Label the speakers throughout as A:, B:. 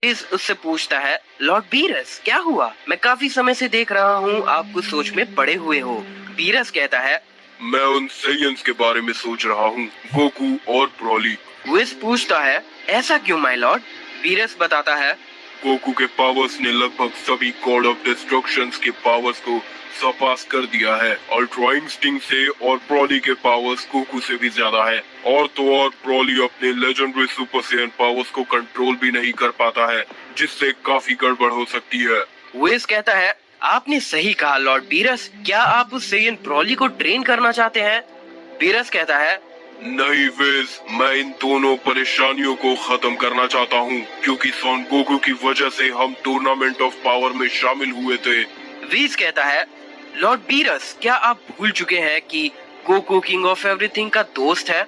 A: इस उससे पूछता है, लॉर्ड बीरस क्या हुआ? मैं काफी समय से देख रहा हूँ आप कुछ सोच में पड़े हुए हो। बीरस कहता है,
B: मैं उन सेयंस के बारे में सोच रहा हूँ, गोकू और ब्रोली।
A: विस पूछता है, ऐसा क्यों माय लॉर्ड? बीरस बताता है,
B: गोकू के पावर्स ने लगभग सभी गॉड ऑफ डिस्ट्रक्शंस के पावर्स को सरपास कर दिया है। अल्ट्रा इंस्टिंक्ट से और ब्रोली के पावर्स गोकू से भी ज्यादा है। और तो और ब्रोली अपने लेजेंडरी सुपर सेयन पावर्स को कंट्रोल भी नहीं कर पाता है, जिससे काफी गड़बड़ हो सकती है।
A: विस कहता है, आपने सही कहा लॉर्ड बीरस, क्या आप उस सेयन ब्रोली को ट्रेन करना चाहते हैं? बीरस कहता है,
B: नहीं विज, मैं इन दोनों परेशानियों को खत्म करना चाहता हूँ, क्योंकि सन गोकू की वजह से हम टूर्नामेंट ऑफ पावर में शामिल हुए थे।
A: वीज कहता है, लॉर्ड बीरस क्या आप भूल चुके हैं कि गोकू किंग ऑफ एवरीथिंग का दोस्त है?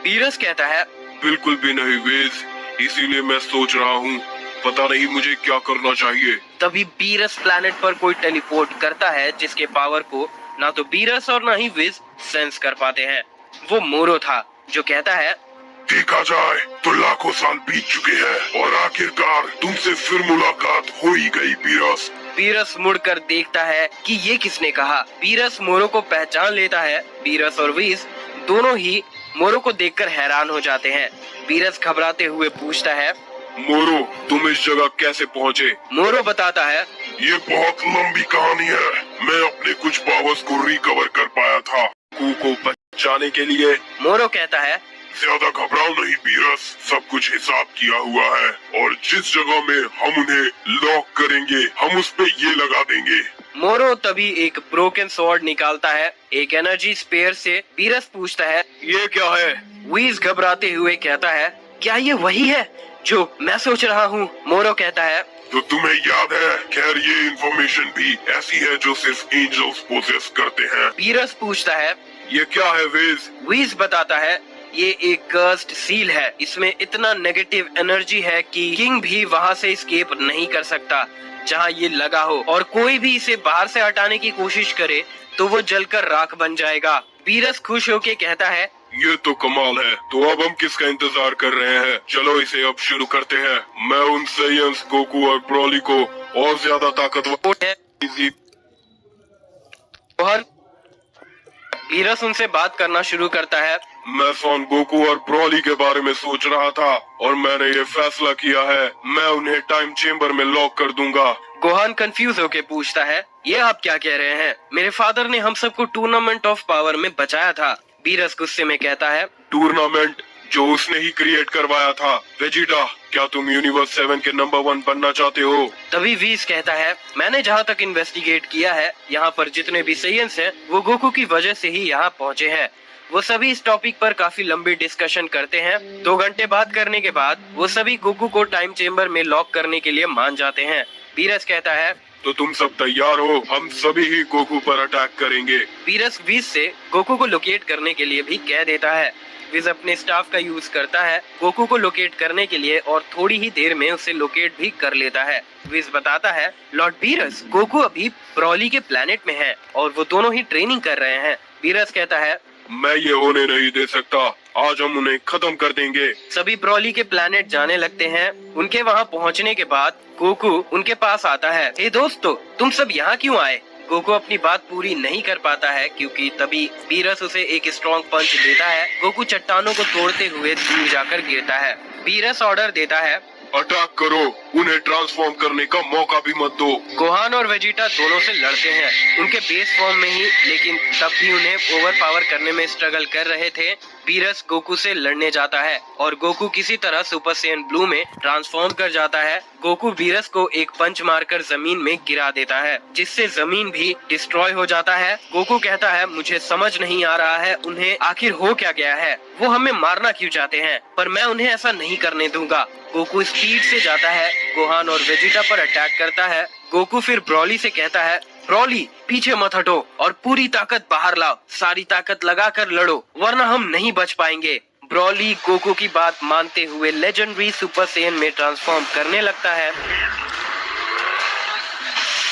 A: बीरस कहता है,
B: बिल्कुल भी नहीं विज, इसीलिए मैं सोच रहा हूँ, पता नहीं मुझे क्या करना चाहिए।
A: तभी बीरस प्लैनेट पर कोई टेलीपोर्ट करता है जिसके पावर को ना तो बीरस और ना ही विज सेंस कर पाते हैं। वो मोरो था जो कहता है,
B: देखा जाए तो लाखों साल बीत चुके हैं और आखिरकार तुमसे फिर मुलाकात हो ही गई बीरस।
A: बीरस मुड़कर देखता है कि ये किसने कहा। बीरस मोरो को पहचान लेता है। बीरस और विज दोनों ही मोरो को देखकर हैरान हो जाते हैं। बीरस घबराते हुए पूछता है,
B: मोरो, तुम इस जगह कैसे पहुँचे?
A: मोरो बताता है,
B: ये बहुत लंबी कहानी है। मैं अपने कुछ पावर्स को रिकवर कर पाया था गोकू को बचाने के लिए।
A: मोरो कहता है,
B: ज्यादा घबराओ नहीं बीरस, सब कुछ हिसाब किया हुआ है और जिस जगह में हम उन्हें लॉक करेंगे हम उस पे ये लगा देंगे।
A: मोरो तभी एक ब्रोकन स्वॉर्ड निकालता है एक एनर्जी स्पेयर से। बीरस पूछता है,
B: ये क्या है?
A: वीज घबराते हुए कहता है, क्या ये वही है जो मैं सोच रहा हूँ? मोरो कहता है,
B: तो तुम्हें याद है, खैर ये इंफॉर्मेशन भी ऐसी है जो सिर्फ एंजल्स पोजेस करते हैं।
A: बीरस पूछता है,
B: ये क्या है विज?
A: वीज बताता है, ये एक कर्स्ड सील है। इसमें इतना नेगेटिव एनर्जी है कि किंग भी वहाँ से एस्केप नहीं कर सकता जहाँ ये लगा हो, और कोई भी इसे बाहर से हटाने की कोशिश करे तो वो जलकर राख बन जाएगा। बीरस खुश होके कहता है,
B: ये तो कमाल है। तो अब हम किसका इंतजार कर रहे हैं? चलो इसे अब शुरू करते हैं। मैं उन सेयंस गोकू और ब्रोली को और ज्यादा ताकतवर।
A: बीरस उनसे बात करना शुरू करता है।
B: मैं सन गोकू और ब्रोली के बारे में सोच रहा था और मैंने ये फैसला किया है, मैं उन्हें टाइम चेम्बर में लॉक कर दूंगा।
A: गोहान कंफ्यूज होके पूछता है, ये आप क्या कह रहे हैं? मेरे फादर ने हम सबको टूर्नामेंट ऑफ पावर में बचाया था। बीरस गुस्से में कहता है,
B: टूर्नामेंट जो उसने ही क्रिएट करवाया था। वेजिटा, क्या तुम यूनिवर्स 7 के नंबर 1 बनना चाहते हो?
A: तभी वीज कहता है, मैंने जहाँ तक इन्वेस्टिगेट किया है, यहाँ पर जितने भी सेयंस हैं वो गोकू की वजह से ही यहाँ पहुँचे हैं। वो सभी इस टॉपिक पर काफी लंबी डिस्कशन करते हैं। 2 घंटे बात करने के बाद वो सभी गोकू को टाइम चेम्बर में लॉक करने के लिए मान जाते हैं। बीरस कहता है,
B: तो तुम सब तैयार हो? हम सभी ही गोकू पर अटैक करेंगे।
A: बीरस वीज से गोकू को लोकेट करने के लिए भी कह देता है। विज अपने स्टाफ का यूज करता है गोकू को लोकेट करने के लिए और थोड़ी ही देर में उसे लोकेट भी कर लेता है। विज बताता है, लॉर्ड बीरस, गोकू अभी ब्रोली के प्लेनेट में है और वो दोनों ही ट्रेनिंग कर रहे हैं। बीरस कहता है,
B: मैं ये होने नहीं दे सकता, आज हम उन्हें खत्म कर देंगे।
A: सभी ब्रोली के प्लेनेट जाने लगते हैं। उनके वहाँ पहुँचने के बाद गोकू उनके पास आता है। हे दोस्तों, तुम सब यहाँ क्यों आए? गोकू अपनी बात पूरी नहीं कर पाता है क्योंकि तभी बीरस उसे एक स्ट्रॉन्ग पंच देता है। गोकू चट्टानों को तोड़ते हुए दूर जाकर गिरता है। बीरस ऑर्डर देता है,
B: अटैक करो, उन्हें ट्रांसफॉर्म करने का मौका भी मत दो।
A: गोहान और वेजिटा दोनों से लड़ते हैं उनके बेस फॉर्म में ही, लेकिन तब भी उन्हें ओवर पावर करने में स्ट्रगल कर रहे थे। बीरस गोकू से लड़ने जाता है और गोकू किसी तरह सुपर सैयन ब्लू में ट्रांसफॉर्म कर जाता है। गोकू बीरस को एक पंच मारकर जमीन में गिरा देता है, जिससे जमीन भी डिस्ट्रॉय हो जाता है। गोकू कहता है, मुझे समझ नहीं आ रहा है उन्हें आखिर हो क्या गया है, वो हमें मारना क्यों चाहते हैं, पर मैं उन्हें ऐसा नहीं करने दूंगा। गोकू स्पीड से जाता है, गोहान और वेजिटा पर अटैक करता है। गोकू फिर ब्रोली से कहता है, ब्रोली पीछे मत हटो और पूरी ताकत बाहर लाओ, सारी ताकत लगाकर लड़ो वरना हम नहीं बच पाएंगे। ब्रोली गोकू की बात मानते हुए लेजेंडरी सुपर सैयन में ट्रांसफॉर्म करने लगता है।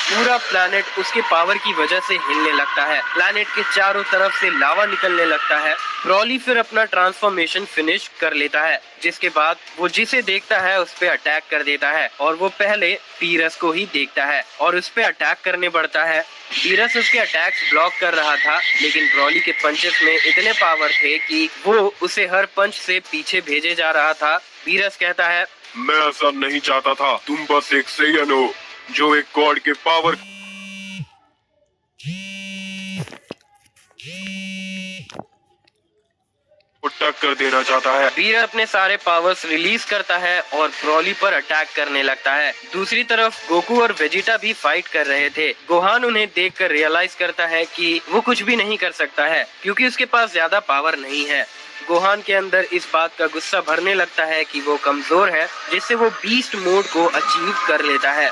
A: पूरा प्लैनेट उसके पावर की वजह से हिलने लगता है। प्लैनेट के चारों तरफ से लावा निकलने लगता है। ब्रॉली फिर अपना ट्रांसफॉर्मेशन फिनिश कर लेता है, जिसके बाद वो जिसे देखता है उस पे अटैक कर देता है और वो पहले पीरस को ही देखता है और उस पे अटैक करने बढ़ता है। पीरस उसके अटैक्स ब्लॉक कर रहा था, लेकिन ब्रॉली के पंचेस में इतने पावर थे कि वो उसे हर पंच से पीछे भेजे जा रहा था। पीरस कहता है,
B: मैं ऐसा नहीं चाहता था, तुम बस एक सैयन हो जो एक गॉड के पावर को टक्कर देना चाहता है।
A: पीरस अपने सारे पावर्स रिलीज करता है और ब्रॉली पर अटैक करने लगता है। दूसरी तरफ गोकू और वेजिटा भी फाइट कर रहे थे। गोहान उन्हें देखकर रियलाइज करता है कि वो कुछ भी नहीं कर सकता है क्योंकि उसके पास ज्यादा पावर नहीं है। गोहान के अंदर इस बात का गुस्सा भरने लगता है कि वो कमजोर है, जिससे वो बीस्ट मोड को अचीव कर लेता है।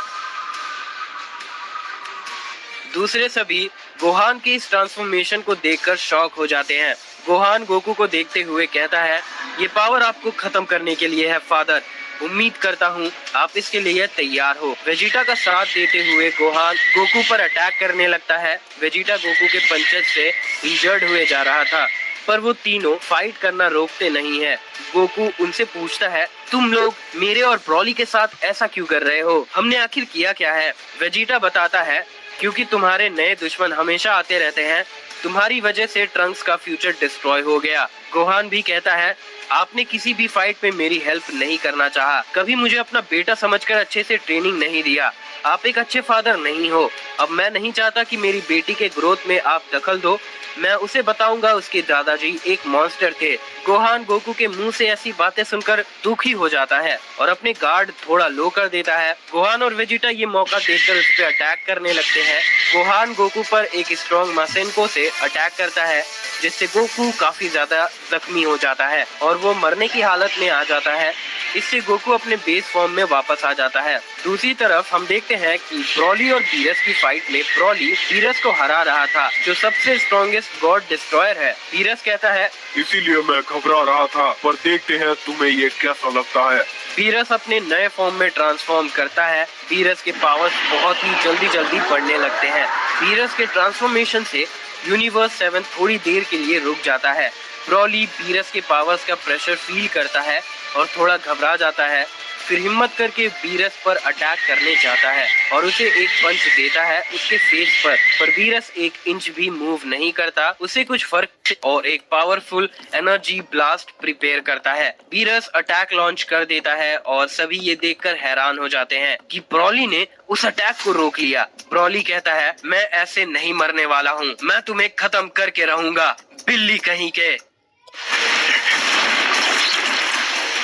A: दूसरे सभी गोहान की इस ट्रांसफॉर्मेशन को देखकर शॉक हो जाते हैं। गोहान गोकू को देखते हुए कहता है, ये पावर आपको खत्म करने के लिए है फादर। उम्मीद करता हूँ आप इसके लिए तैयार हो। वेजिटा का साथ देते हुए गोहान गोकू पर अटैक करने लगता है। वेजिटा गोकू के पंचेस से इंजर्ड हुए जा रहा था, पर वो तीनों फाइट करना रोकते नहीं है। गोकू उनसे पूछता है, तुम लोग मेरे और ब्रॉली के साथ ऐसा क्यों कर रहे हो? हमने आखिर किया क्या है? वेजिटा बताता है, क्योंकि तुम्हारे नए दुश्मन हमेशा आते रहते हैं। तुम्हारी वजह से ट्रंक्स का फ्यूचर डिस्ट्रॉय हो गया। गोहान भी कहता है, आपने किसी भी फाइट में मेरी हेल्प नहीं करना चाहा, कभी मुझे अपना बेटा समझकर अच्छे से ट्रेनिंग नहीं दिया। आप एक अच्छे फादर नहीं हो। अब मैं नहीं चाहता कि मेरी बेटी के ग्रोथ में आप दखल दो। मैं उसे बताऊंगा उसके दादाजी एक मॉन्स्टर थे। गोहान गोकू के मुंह से ऐसी बातें सुनकर दुखी हो जाता है और अपने गार्ड थोड़ा लो कर देता है। गोहान और वेजिटा ये मौका देखकर उस पर अटैक करने लगते हैं। गोहान गोकू पर एक स्ट्रॉन्ग मासेनको से अटैक करता है, जिससे गोकू काफी ज्यादा जख्मी हो जाता है और वो मरने की हालत में आ जाता है। इससे गोकू अपने बेस फॉर्म में वापस आ जाता है। दूसरी तरफ हम देखते हैं कि ब्रॉली और पीरस की फाइट में ब्रॉली पीरस को हरा रहा था, जो सबसे स्ट्रॉन्गेस्ट गॉड डिस्ट्रॉयर है। पीरस कहता है,
B: इसीलिए मैं घबरा रहा था, पर देखते हैं तुम्हें ये कैसा लगता है।
A: पीरस अपने नए फॉर्म में ट्रांसफॉर्म करता है। पीरस के पावर्स बहुत ही जल्दी बढ़ने लगते हैं। पीरस के ट्रांसफॉर्मेशन से यूनिवर्स 7 थोड़ी देर के लिए रुक जाता है। ब्रॉली पीरस के पावर्स का प्रेशर फील करता है और थोड़ा घबरा जाता है। फिर हिम्मत करके बीरस पर अटैक करने जाता है और उसे एक पंच देता है उसके फेस पर बीरस 1 इंच भी मूव नहीं करता। उसे कुछ फर्क और एक पावरफुल एनर्जी ब्लास्ट प्रिपेयर करता है। बीरस अटैक लॉन्च कर देता है और सभी ये देखकर हैरान हो जाते हैं कि ब्रॉली ने उस अटैक को रोक लिया। ब्रॉली कहता है, मैं ऐसे नहीं मरने वाला हूँ, मैं तुम्हें खत्म करके रहूंगा, बिल्ली कहीं के।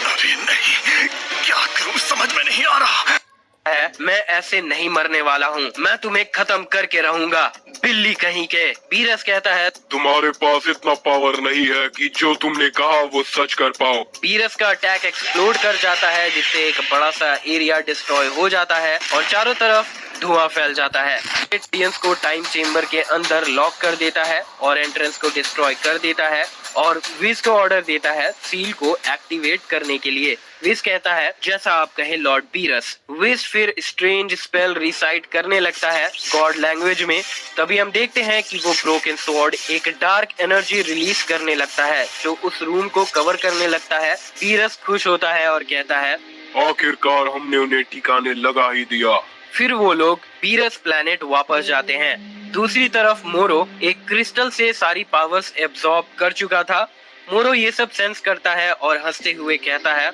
C: अरे नहीं, क्या करूं समझ में नहीं आ रहा
A: है, मैं ऐसे नहीं मरने वाला हूँ, मैं तुम्हें खत्म करके रहूंगा, बिल्ली कहीं के। बीरस कहता है,
B: तुम्हारे पास इतना पावर नहीं है कि जो तुमने कहा वो सच कर पाओ।
A: बीरस का अटैक एक्सप्लोड कर जाता है, जिससे एक बड़ा सा एरिया डिस्ट्रॉय हो जाता है और चारों तरफ धुआं फैल जाता है। रेडियंस को टाइम चेम्बर के अंदर लॉक कर देता है और एंट्रेंस को डिस्ट्रॉय कर देता है और विज को ऑर्डर देता है सील को एक्टिवेट करने के लिए। विज कहता है, जैसा आप कहे लॉर्ड बीरस। विज फिर स्ट्रेंज स्पेल रिसाइट करने लगता है गॉड लैंग्वेज में। तभी हम देखते हैं कि वो ब्रोकन स्वॉर्ड एक डार्क एनर्जी रिलीज करने लगता है, जो उस रूम को कवर करने लगता है। बीरस खुश होता है और कहता है,
B: आखिरकार हमने उन्हें ठिकाने लगा ही दिया।
A: फिर वो लोग बीरस प्लैनेट वापस जाते हैं। दूसरी तरफ मोरो एक क्रिस्टल से सारी पावर्स एब्जॉर्ब कर चुका था। मोरो ये सब सेंस करता है और हंसते हुए कहता है,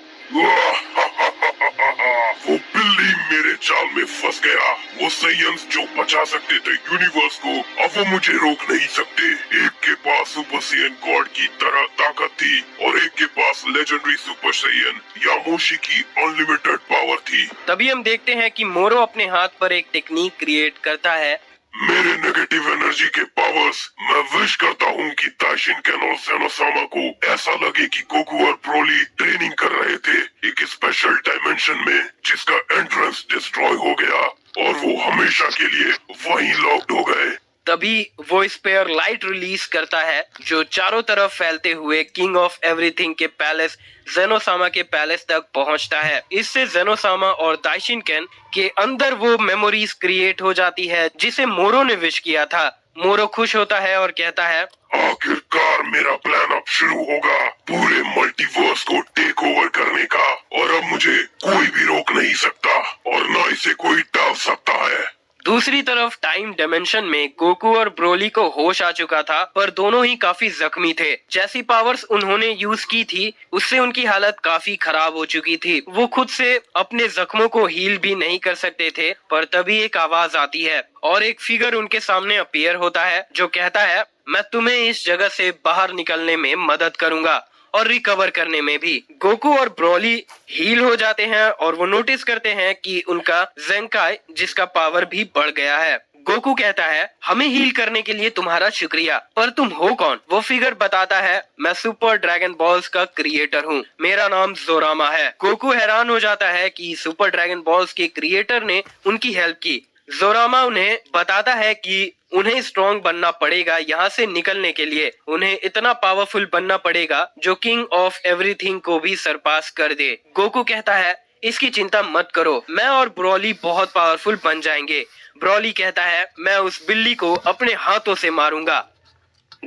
B: वो बिल्ली मेरे जाल में फंस गया। वो साइंस जो बचा सकते थे यूनिवर्स को, अब वो मुझे रोक नहीं सकते। एक के पास सुपर सैयन गॉड की तरह ताकत थी और एक के पास लेजेंडरी सुपर सैयन यामोशी की अनलिमिटेड पावर थी।
A: तभी हम देखते हैं कि मोरो अपने हाथ पर एक टेक्निक क्रिएट करता है।
B: मेरे नेगेटिव एनर्जी के पावर्स, मैं विश करता हूँ कि ताशिन कैन और सेनोसामा को ऐसा लगे कि गोकू और ब्रोली ट्रेनिंग कर रहे थे एक स्पेशल डायमेंशन में, जिसका एंट्रेंस डिस्ट्रॉय हो गया और वो हमेशा के लिए वहीं लॉक्ड हो गए।
A: तभी वो स्पेयर लाइट रिलीज करता है जो चारों तरफ फैलते हुए किंग ऑफ एवरीथिंग के पैलेस जेनोसामा के पैलेस तक पहुंचता है। इससे जेनोसामा और दाइशिनकेन के अंदर वो मेमोरीज क्रिएट हो जाती है जिसे मोरो ने विश किया था। मोरो खुश होता है और कहता है,
B: आखिरकार मेरा प्लान अब शुरू होगा पूरे मल्टीवर्स को टेक ओवर करने का, और अब मुझे कोई भी रोक नहीं सकता और न इसे कोई टाल सकता है।
A: दूसरी तरफ टाइम डायमेंशन में गोकू और ब्रोली को होश आ चुका था, पर दोनों ही काफी जख्मी थे। जैसी पावर्स उन्होंने यूज की थी उससे उनकी हालत काफी खराब हो चुकी थी। वो खुद से अपने जख्मों को हील भी नहीं कर सकते थे, पर तभी एक आवाज आती है और एक फिगर उनके सामने अपीयर होता है जो कहता है, मैं तुम्हें इस जगह से बाहर निकलने में मदद करूंगा और रिकवर करने में भी। गोकू और ब्रोली हील हो जाते हैं और वो नोटिस करते हैं कि उनका ज़ेंकाई जिसका पावर भी बढ़ गया है। गोकू कहता है, हमें हील करने के लिए तुम्हारा शुक्रिया, पर तुम हो कौन? वो फिगर बताता है, मैं सुपर ड्रैगन बॉल्स का क्रिएटर हूँ, मेरा नाम जोरामा है। गोकू हैरान हो जाता है कि सुपर ड्रैगन बॉल्स के क्रिएटर ने उनकी हेल्प की। जोरामा उन्हें बताता है कि उन्हें स्ट्रॉन्ग बनना पड़ेगा, यहाँ से निकलने के लिए उन्हें इतना पावरफुल बनना पड़ेगा जो किंग ऑफ एवरीथिंग को भी सरपास कर दे। गोकू कहता है, इसकी चिंता मत करो, मैं और ब्रोली बहुत पावरफुल बन जाएंगे। ब्रोली कहता है, मैं उस बिल्ली को अपने हाथों से मारूंगा।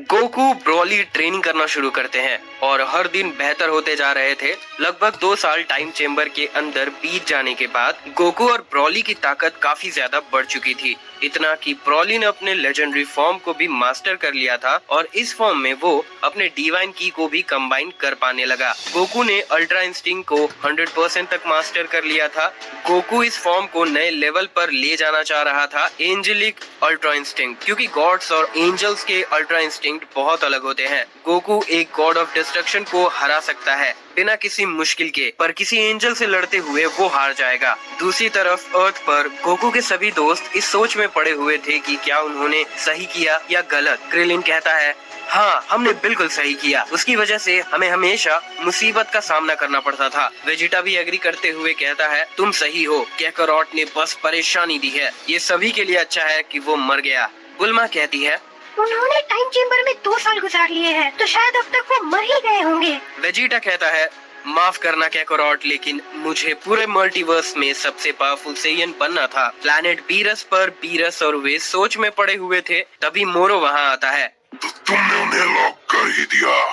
A: गोकू ब्रोली ट्रेनिंग करना शुरू करते हैं और हर दिन बेहतर होते जा रहे थे। लगभग 2 साल टाइम चेम्बर के अंदर बीत जाने के बाद गोकू और ब्रोली की ताकत काफी ज्यादा बढ़ चुकी थी, इतना कि ब्रोली ने अपने लेजेंडरी फॉर्म को भी मास्टर कर लिया था और इस फॉर्म में वो अपने डिवाइन की को भी कंबाइन कर पाने लगा। गोकू ने अल्ट्रा इंस्टिंक्ट को 100% तक मास्टर कर लिया था। गोकू इस फॉर्म को नए लेवल पर ले जाना चाह रहा था, एंजेलिक अल्ट्रा इंस्टिंक्ट, क्योंकि गॉड्स और एंजल्स के अल्ट्रा इंस्टिंक्ट बहुत अलग होते हैं। गोकू एक गॉड ऑफ डिस्ट्रक्शन को हरा सकता है बिना किसी मुश्किल के, पर किसी एंजल से लड़ते हुए वो हार जाएगा। दूसरी तरफ अर्थ पर गोकू के सभी दोस्त इस सोच में पड़े हुए थे कि क्या उन्होंने सही किया या गलत। क्रिलिन कहता है, हाँ, हमने बिल्कुल सही किया, उसकी वजह से हमें हमेशा मुसीबत का सामना करना पड़ता था। वेजिटा भी एग्री करते हुए कहता है, तुम सही हो, कैकारोट ने बस परेशानी दी है, ये सभी के लिए अच्छा है कि वो मर गया। बुल्मा कहती है,
D: उन्होंने टाइम चेम्बर में 2 साल गुजार लिए हैं, तो शायद अब तक वो मर ही गए होंगे।
A: वेजिटा कहता है, माफ करना कैकारोट, लेकिन मुझे पूरे मल्टीवर्स में सबसे पावरफुल सेयन बनना था। प्लैनेट बीरस पर बीरस और वे सोच में पड़े हुए थे, तभी मोरो वहाँ आता है।
B: तो तुमने उन्हें लॉक कर ही दिया।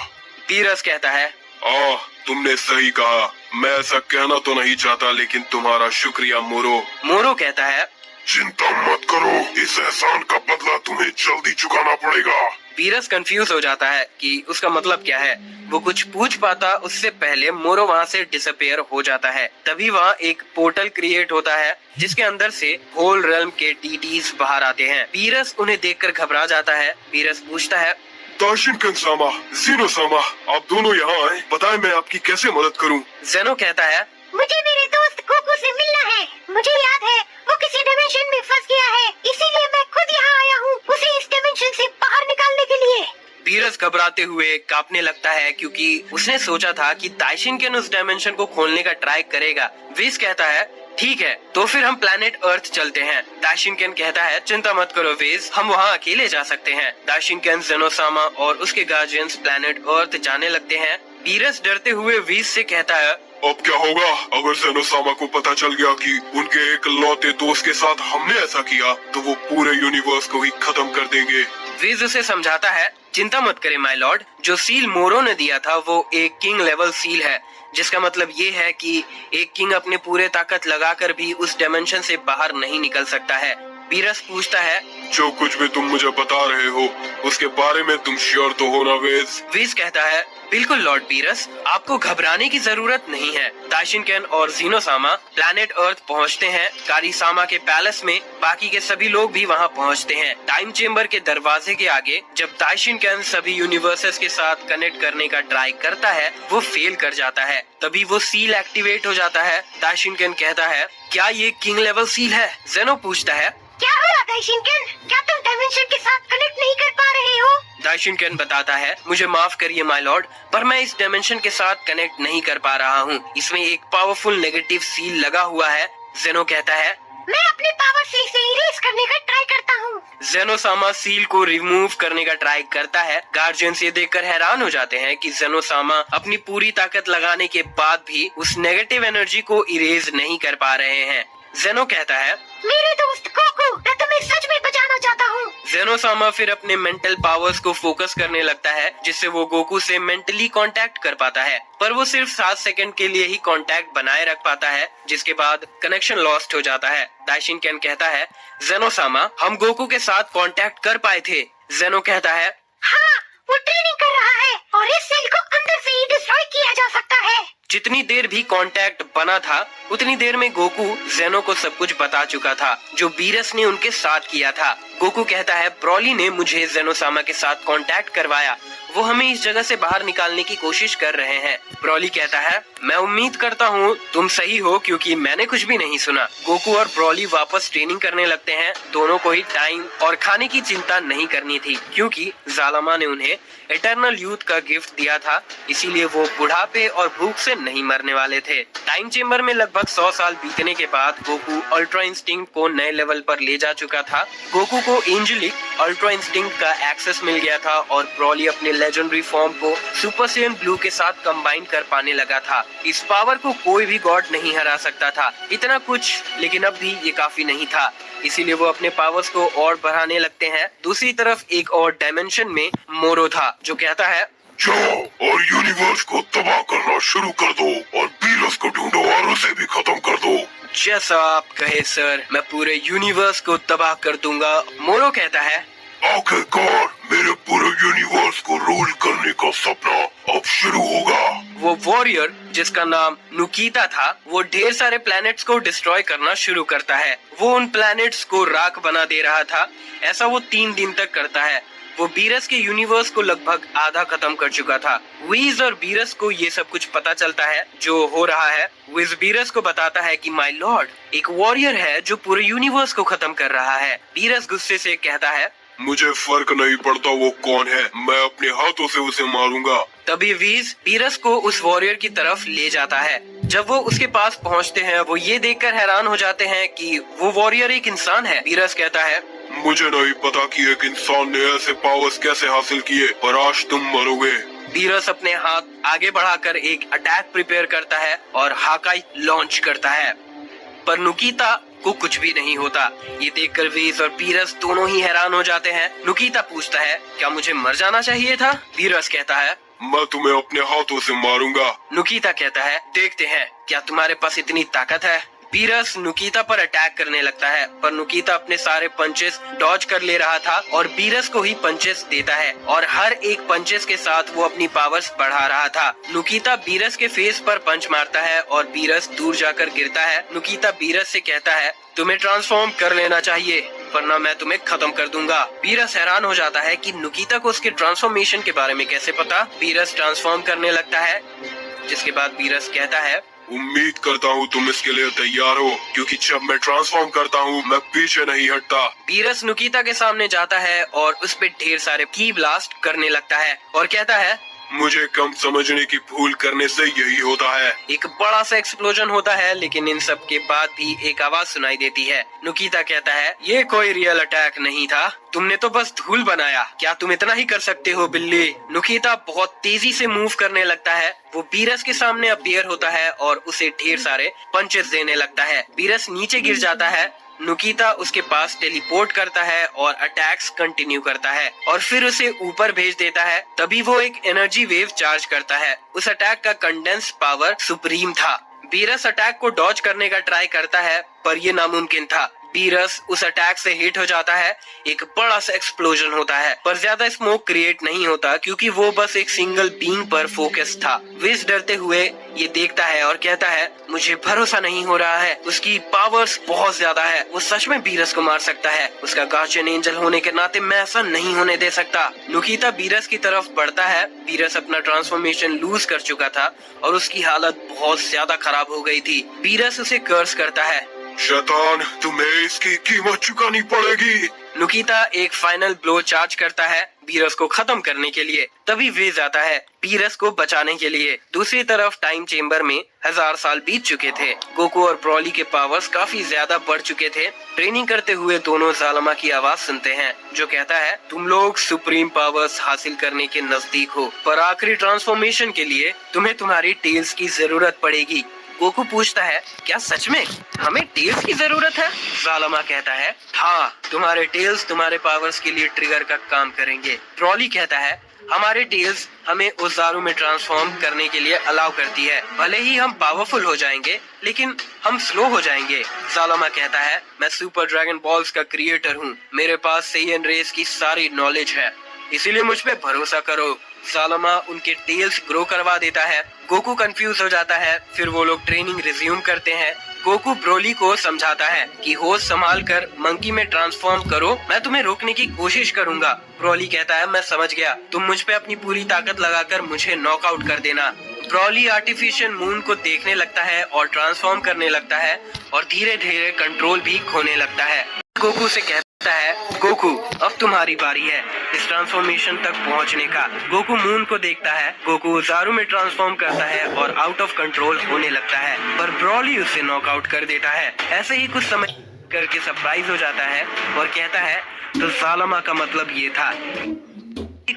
A: बीरस कहता है,
B: तुमने सही कहा, मैं ऐसा कहना तो नहीं चाहता, लेकिन तुम्हारा शुक्रिया मोरो।
A: मोरो कहता है,
B: चिंता मत करो, इस एहसान का बदला तुम्हें जल्दी चुकाना पड़ेगा।
A: बीरस कंफ्यूज हो जाता है कि उसका मतलब क्या है। वो कुछ पूछ पाता उससे पहले मोरो वहाँ से डिसअपियर हो जाता है। तभी वहाँ एक पोर्टल क्रिएट होता है जिसके अंदर से होल रेल्म के डीटीज बाहर आते हैं। बीरस उन्हें देखकर घबरा जाता है। बीरस पूछता है,
B: दाइशिनकेन-सामा, ज़ेनो-सामा, आप दोनों यहाँ आए, बताएं मैं आपकी कैसे मदद करूं?
A: ज़ेनो कहता है,
D: मुझे मेरे दोस्त गोकू से मिलना है। मुझे याद है वो किसी डायमेंशन में फंस गया है, इसीलिए मैं खुद यहाँ आया हूँ उसे इस डायमेंशन से बाहर निकालने के लिए।
A: बीरस घबराते हुए कांपने लगता है क्योंकि उसने सोचा था कि दाइशिनकेन उस डायमेंशन को खोलने का ट्राई करेगा। विस कहता है, ठीक है, तो फिर हम प्लैनेट अर्थ चलते हैं। दाइशिनकेन कहता है, चिंता मत करो विस, हम वहाँ अकेले जा सकते हैं। दाइशिनकेन, ज़ेनोसामा और उसके गार्जियंस प्लैनेट अर्थ जाने लगते हैं। बीरस डरते हुए विस से कहता है,
B: अब क्या होगा अगर ज़ेनो-सामा को पता चल गया कि उनके एक लौते दोस्त के साथ हमने ऐसा किया, तो वो पूरे यूनिवर्स को ही खत्म कर देंगे।
A: विज उसे समझाता है, चिंता मत करे माय लॉर्ड, जो सील मोरो ने दिया था वो एक किंग लेवल सील है, जिसका मतलब ये है कि एक किंग अपने पूरे ताकत लगाकर भी उस डायमेंशन से बाहर नहीं निकल सकता है। बीरस पूछता है,
B: जो कुछ भी तुम मुझे बता रहे हो उसके बारे में तुम श्योर तो हो ना वेज?
A: विज कहता है, बिल्कुल लॉर्ड बीरस, आपको घबराने की जरूरत नहीं है। दाइशिनकेन और ज़ेनोसामा प्लैनेट अर्थ पहुंचते हैं। कारिसामा के पैलेस में बाकी के सभी लोग भी वहां पहुंचते हैं। टाइम चेम्बर के दरवाजे के आगे जब दाइशिनकेन सभी यूनिवर्सेस के साथ कनेक्ट करने का ट्राई करता है, वो फेल कर जाता है। तभी वो सील एक्टिवेट हो जाता है। दाइशिनकेन कहता है, क्या ये किंग लेवल सील है? ज़ेनो पूछता है,
D: क्या हुआ दाइशिनकेन? क्या तुम डायमेंशन के साथ कनेक्ट नहीं कर पा रहे हो?
A: दाइशिनकेन बताता है, मुझे माफ करिए माय लॉर्ड, पर मैं इस डायमेंशन के साथ कनेक्ट नहीं कर पा रहा हूँ। इसमें एक पावरफुल नेगेटिव सील लगा हुआ है। ज़ेनो कहता है,
D: मैं अपने पावर से इसे इरेज करने का ट्राई करता हूँ।
A: जेनोसामा सील को रिमूव करने का ट्राई करता है। गार्जियंस ये देखकर हैरान हो जाते हैं कि जेनोसामा अपनी पूरी ताकत लगाने के बाद भी उस नेगेटिव एनर्जी को इरेज नहीं कर पा रहे हैं। जेनो कहता है,
D: मेरे दोस्त गोकू, मैं तुम्हें सच में बचाना चाहता हूँ।
A: जेनोसामा फिर अपने मेंटल पावर्स को फोकस करने लगता है, जिससे वो गोकू से मेंटली कांटेक्ट कर पाता है, पर वो सिर्फ 7 सेकंड के लिए ही कांटेक्ट बनाए रख पाता है, जिसके बाद कनेक्शन लॉस्ट हो जाता है। दाइशिनकेन कहता है, जेनोसामा, हम गोकू के साथ कांटेक्ट कर पाए थे। जेनो कहता है,
D: हाँ, वो ट्रेनिंग कर रहा है और इस सेल को अंदर से ही डिस्ट्रॉय किया जा सकता है।
A: जितनी देर भी कांटेक्ट बना था उतनी देर में गोकू जेनो को सब कुछ बता चुका था जो बीरस ने उनके साथ किया था। गोकू कहता है, ब्रॉली ने मुझे जेनोसामा के साथ कांटेक्ट करवाया, वो हमें इस जगह से बाहर निकालने की कोशिश कर रहे हैं। ब्रॉली कहता है, मैं उम्मीद करता हूँ तुम सही हो क्योंकि मैंने कुछ भी नहीं सुना। गोकू और ब्रॉली वापस ट्रेनिंग करने लगते हैं। दोनों को ही टाइम और खाने की चिंता नहीं करनी थी क्योंकि जालामा ने उन्हें इटर्नल यूथ का गिफ्ट दिया था, इसीलिए वो बुढ़ापे और भूख से नहीं मरने वाले थे। टाइम चेम्बर में लगभग 100 साल बीतने के बाद गोकू अल्ट्रा इंस्टिंक्ट को नए लेवल पर ले जा चुका था। गोकू को एंजेलिक अल्ट्रा इंस्टिंक्ट का एक्सेस मिल गया था और ब्रॉली अपने लेजेंडरी फॉर्म को सुपर सैयन ब्लू के साथ कंबाइन कर पाने लगा था। इस पावर को कोई भी गॉड नहीं हरा सकता था। इतना कुछ, लेकिन अब भी ये काफी नहीं था, इसीलिए वो अपने पावर्स को और बढ़ाने लगते हैं। दूसरी तरफ एक और डायमेंशन में मोरो था जो कहता है,
B: जाओ और यूनिवर्स को तबाह करना शुरू कर दो और बीरस को ढूंढो और उसे भी खत्म कर दो।
A: जैसा आप कहे सर, मैं पूरे यूनिवर्स को तबाह कर दूंगा। मोरो कहता है,
B: आखिरकार मेरे पूरे यूनिवर्स को रूल करने का सपना अब शुरू होगा।
A: वो वॉरियर जिसका नाम नुकीता था, वो ढेर सारे प्लैनेट्स को डिस्ट्रॉय करना शुरू करता है। वो उन प्लैनेट्स को राख बना दे रहा था। ऐसा वो 3 दिन तक करता है। वो बीरस के यूनिवर्स को लगभग आधा खत्म कर चुका था। विज और बीरस को ये सब कुछ पता चलता है जो हो रहा है। विज बीरस को बताता है कि माय लॉर्ड, एक वॉरियर है जो पूरे यूनिवर्स को खत्म कर रहा है। बीरस गुस्से से कहता है,
B: मुझे फर्क नहीं पड़ता वो कौन है, मैं अपने हाथों से उसे मारूंगा।
A: तभी वीज बीरस को उस वॉरियर की तरफ ले जाता है। जब वो उसके पास पहुंचते हैं, वो ये देखकर हैरान हो जाते हैं कि वो वॉरियर एक इंसान है। बीरस कहता है,
B: मुझे नहीं पता कि एक इंसान ने ऐसे पावर्स कैसे हासिल किए, पर आज तुम मरोगे।
A: बीरस अपने हाथ आगे बढ़ाकर एक अटैक प्रिपेयर करता है और हाकाई लॉन्च करता है, पर नुकीता को कुछ भी नहीं होता। ये देखकर वीज और बीरस दोनों ही हैरान हो जाते हैं। नुकीता पूछता है, क्या मुझे मर जाना चाहिए था? बीरस कहता है,
B: मैं तुम्हें अपने हाथों से मारूंगा।
A: नुकीता कहता है, देखते हैं क्या तुम्हारे पास इतनी ताकत है। बीरस नुकीता पर अटैक करने लगता है, पर नुकीता अपने सारे पंचेस डॉज कर ले रहा था और बीरस को ही पंचेस देता है और हर एक पंचेस के साथ वो अपनी पावर्स बढ़ा रहा था। नुकीता बीरस के फेस पर पंच मारता है और बीरस दूर जाकर गिरता है। नुकीता बीरस से कहता है, तुम्हें ट्रांसफॉर्म कर लेना चाहिए वरना मैं तुम्हें खत्म कर दूंगा। बीरस हैरान हो जाता है कि नुकीता को उसके ट्रांसफॉर्मेशन के बारे में कैसे पता। बीरस ट्रांसफॉर्म करने लगता है, जिसके बाद बीरस कहता है,
B: उम्मीद करता हूँ तुम इसके लिए तैयार हो, क्योंकि जब मैं ट्रांसफॉर्म करता हूँ मैं पीछे नहीं हटता।
A: बीरस नुकीता के सामने जाता है और उस पे ढेर सारे की ब्लास्ट करने लगता है और कहता है,
B: मुझे कम समझने की भूल करने से यही होता है।
A: एक बड़ा सा एक्सप्लोजन होता है, लेकिन इन सब के बाद भी एक आवाज सुनाई देती है। नुकीता कहता है, ये कोई रियल अटैक नहीं था, तुमने तो बस धूल बनाया, क्या तुम इतना ही कर सकते हो बिल्ली? नुकीता बहुत तेजी से मूव करने लगता है। वो बीरस के सामने अपीयर होता है और उसे ढेर सारे पंचेस देने लगता है। बीरस नीचे गिर जाता है। नुकीता उसके पास टेलीपोर्ट करता है और अटैक्स कंटिन्यू करता है और फिर उसे ऊपर भेज देता है। तभी वो एक एनर्जी वेव चार्ज करता है। उस अटैक का कंडेंस पावर सुप्रीम था। बीरस अटैक को डॉज करने का ट्राई करता है, पर ये नामुमकिन था। बीरस उस अटैक से हिट हो जाता है। एक बड़ा सा एक्सप्लोजन होता है, पर ज्यादा स्मोक क्रिएट नहीं होता क्योंकि वो बस एक सिंगल बीम पर फोकस था। विज डरते हुए ये देखता है और कहता है, मुझे भरोसा नहीं हो रहा है, उसकी पावर्स बहुत ज्यादा है, वो सच में बीरस को मार सकता है। उसका गार्जियन एंजल होने के नाते मैं ऐसा नहीं होने दे सकता। नुकीता बीरस की तरफ बढ़ता है। बीरस अपना ट्रांसफॉर्मेशन लूज कर चुका था और उसकी हालत बहुत ज्यादा खराब हो गई थी। बीरस उसे कर्स करता है,
B: शैतान, तुम्हें इसकी कीमत चुकानी पड़ेगी।
A: नुकीता एक फाइनल ब्लो चार्ज करता है। बीरस को खत्म करने के लिए। तभी विज आता है बीरस को बचाने के लिए। दूसरी तरफ टाइम चेम्बर में 1000 साल बीत चुके थे। गोकू और ब्रॉली के पावर्स काफी ज्यादा बढ़ चुके थे। ट्रेनिंग करते हुए दोनों जालमा की आवाज सुनते हैं जो कहता है, तुम लोग सुप्रीम पावर्स हासिल करने के नजदीक हो, पर आखिरी ट्रांसफॉर्मेशन के लिए तुम्हें तुम्हारी टेल्स की जरूरत पड़ेगी। गोकू पूछता है, क्या सच में हमें टेल्स की जरूरत है? जालमा कहता है, हाँ, तुम्हारे टेल्स तुम्हारे पावर्स के लिए ट्रिगर का काम करेंगे। ब्रॉली कहता है, हमारे टेल्स हमें ओजारू में ट्रांसफॉर्म करने के लिए अलाउ करती है। भले ही हम पावरफुल हो जाएंगे लेकिन हम स्लो हो जाएंगे। जालमा कहता है, मैं सुपर ड्रैगन बॉल्स का क्रिएटर हूँ, मेरे पास सेयन रेस की सारी नॉलेज है, इसीलिए मुझ पे भरोसा करो। जालमा उनके टेल्स ग्रो करवा देता है। गोकू कंफ्यूज हो जाता है। फिर वो लोग ट्रेनिंग रिज्यूम करते हैं। गोकू ब्रोली को समझाता है कि होश संभाल कर मंकी में ट्रांसफॉर्म करो, मैं तुम्हें रोकने की कोशिश करूंगा। ब्रोली कहता है, मैं समझ गया, तुम मुझ पे अपनी पूरी ताकत लगाकर मुझे नॉकआउट कर देना। ब्रोली आर्टिफिशियल मून को देखने लगता है और ट्रांसफॉर्म करने लगता है और धीरे धीरे कंट्रोल भी खोने लगता है। गोकू से कहता है, गोकू अब तुम्हारी बारी है इस ट्रांसफॉर्मेशन तक पहुंचने का। गोकू मून को देखता है। गोकू ओजारू में ट्रांसफॉर्म करता है और आउट ऑफ कंट्रोल होने लगता है, पर ब्रॉली उसे नॉकआउट कर देता है। ऐसे ही कुछ समय करके सरप्राइज हो जाता है और कहता है, तो जालमा का मतलब ये था।